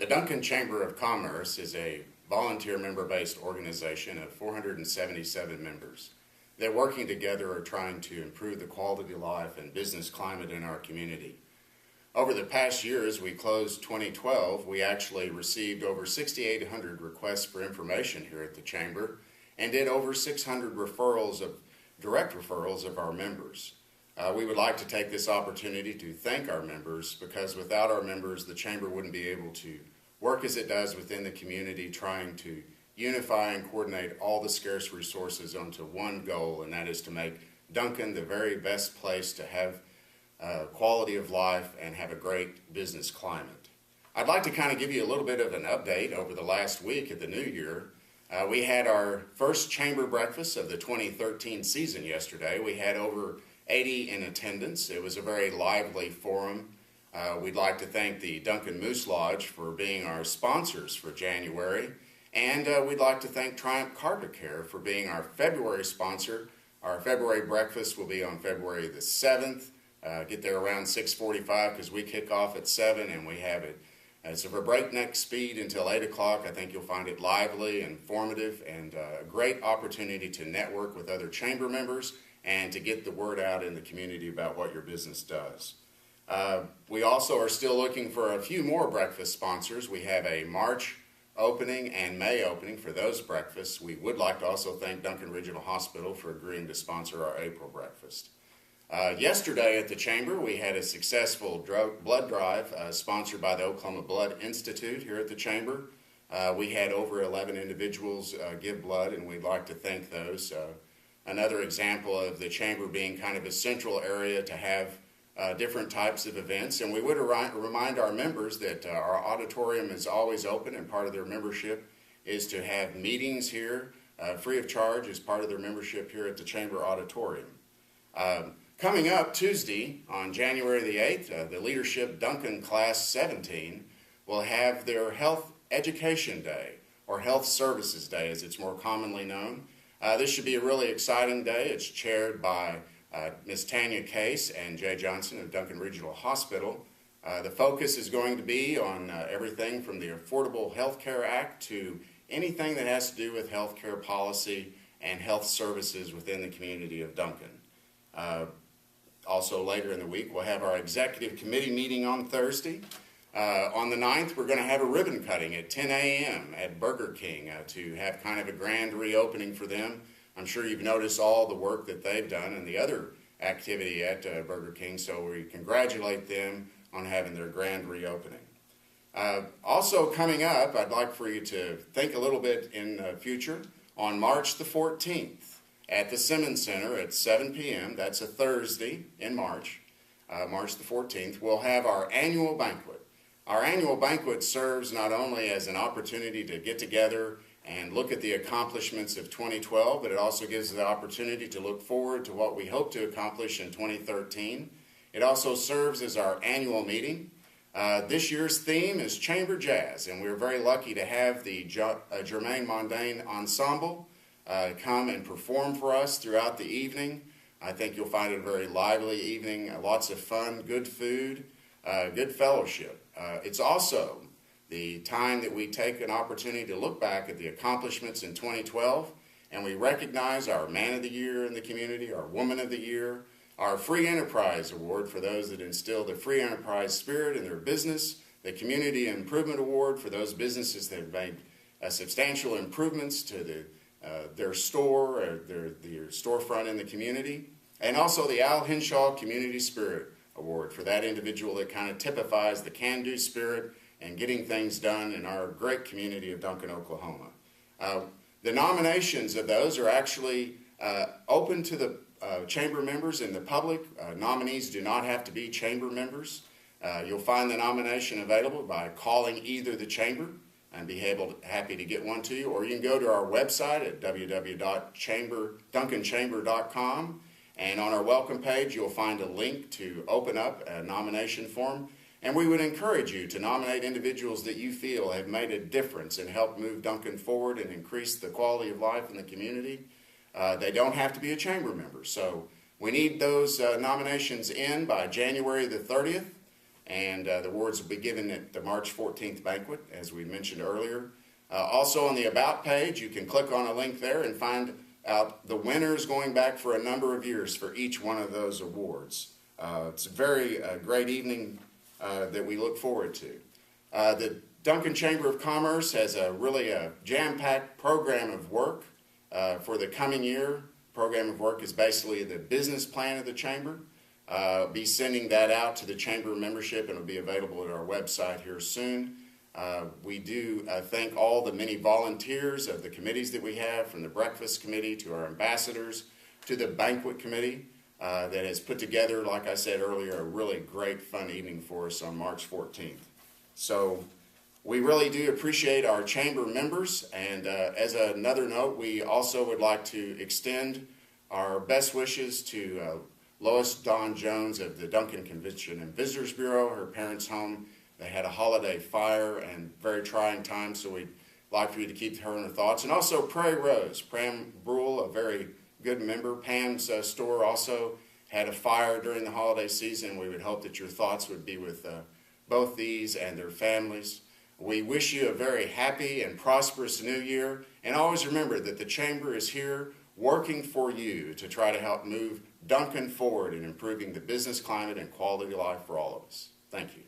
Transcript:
The Duncan Chamber of Commerce is a volunteer member-based organization of 477 members that working together are trying to improve the quality of life and business climate in our community. Over the past year, as we closed 2012, we actually received over 6,800 requests for information here at the Chamber and did over 600 direct referrals of our members. We would like to take this opportunity to thank our members, because without our members, the Chamber wouldn't be able to work as it does within the community, trying to unify and coordinate all the scarce resources onto one goal, and that is to make Duncan the very best place to have quality of life and have a great business climate. I'd like to kind of give you a little bit of an update over the last week at the new year. We had our first Chamber breakfast of the 2013 season yesterday. We had over 80 in attendance. It was a very lively forum. We'd like to thank the Duncan Moose Lodge for being our sponsors for January, and we'd like to thank Triumph Carpet Care for being our February sponsor. Our February breakfast will be on February the 7th. Get there around 6:45 because we kick off at 7 and we have it. It's a breakneck speed until 8 o'clock. I think you'll find it lively, informative, and a great opportunity to network with other Chamber members and to get the word out in the community about what your business does. We also are still looking for a few more breakfast sponsors. We have a March opening and May opening for those breakfasts. We would like to also thank Duncan Regional Hospital for agreeing to sponsor our April breakfast. Yesterday at the Chamber, we had a successful blood drive sponsored by the Oklahoma Blood Institute here at the Chamber. We had over 11 individuals give blood, and we'd like to thank those. Another example of the Chamber being kind of a central area to have different types of events. And we would remind our members that our auditorium is always open, and part of their membership is to have meetings here free of charge as part of their membership here at the Chamber Auditorium. Coming up Tuesday on January the 8th, the Leadership Duncan Class 17 will have their Health Education Day, or Health Services Day as it's more commonly known. This should be a really exciting day. It's chaired by Ms. Tanya Case and Jay Johnson of Duncan Regional Hospital. The focus is going to be on everything from the Affordable Health Care Act to anything that has to do with health care policy and health services within the community of Duncan. Also later in the week, we'll have our executive committee meeting on Thursday. On the 9th, we're going to have a ribbon cutting at 10 a.m. at Burger King to have kind of a grand reopening for them. I'm sure you've noticed all the work that they've done and the other activity at Burger King, so we congratulate them on having their grand reopening. Also coming up, I'd like for you to think a little bit in the future. On March the 14th at the Simmons Center at 7 p.m., that's a Thursday in March, March the 14th, we'll have our annual banquet. Our annual banquet serves not only as an opportunity to get together and look at the accomplishments of 2012, but it also gives the opportunity to look forward to what we hope to accomplish in 2013. It also serves as our annual meeting. This year's theme is Chamber Jazz, and we're very lucky to have the Germain Mondain Ensemble come and perform for us throughout the evening. I think you'll find it a very lively evening, lots of fun, good food, good fellowship. It's also the time that we take an opportunity to look back at the accomplishments in 2012, and we recognize our Man of the Year in the community, our Woman of the Year, our Free Enterprise Award for those that instill the free enterprise spirit in their business, the Community Improvement Award for those businesses that have made substantial improvements to their store or their storefront in the community, and also the Al Henshaw Community Spirit Award for that individual that kind of typifies the can-do spirit and getting things done in our great community of Duncan, Oklahoma. The nominations of those are actually open to the Chamber members and the public. Nominees do not have to be Chamber members. You'll find the nomination available by calling either the Chamber and be happy to get one to you, or you can go to our website at www.duncanchamber.com, and on our welcome page you'll find a link to open up a nomination form. And we would encourage you to nominate individuals that you feel have made a difference and helped move Duncan forward and increase the quality of life in the community. They don't have to be a Chamber member, so we need those nominations in by January the 30th. and the awards will be given at the March 14th banquet, as we mentioned earlier. Also on the About page, you can click on a link there and find out the winners going back for a number of years for each one of those awards. It's a very great evening that we look forward to. The Duncan Chamber of Commerce has a really jam-packed program of work for the coming year. Program of work is basically the business plan of the Chamber. Be sending that out to the Chamber membership, and it'll be available at our website here soon. We do thank all the many volunteers of the committees that we have, from the Breakfast Committee to our ambassadors to the Banquet Committee that has put together, like I said earlier, a really great fun evening for us on March 14th. So we really do appreciate our Chamber members, and as another note, we also would like to extend our best wishes to Lois Dawn Jones of the Duncan Convention and Visitors Bureau, her parents' home. They had a holiday fire and very trying time, so we'd like for you to keep her in our thoughts. And also Prairie Rose, Pam Brule, a very good member. Pam's store also had a fire during the holiday season. We would hope that your thoughts would be with both these and their families. We wish you a very happy and prosperous new year, and always remember that the Chamber is here working for you to try to help move Duncan forward in improving the business climate and quality of life for all of us. Thank you.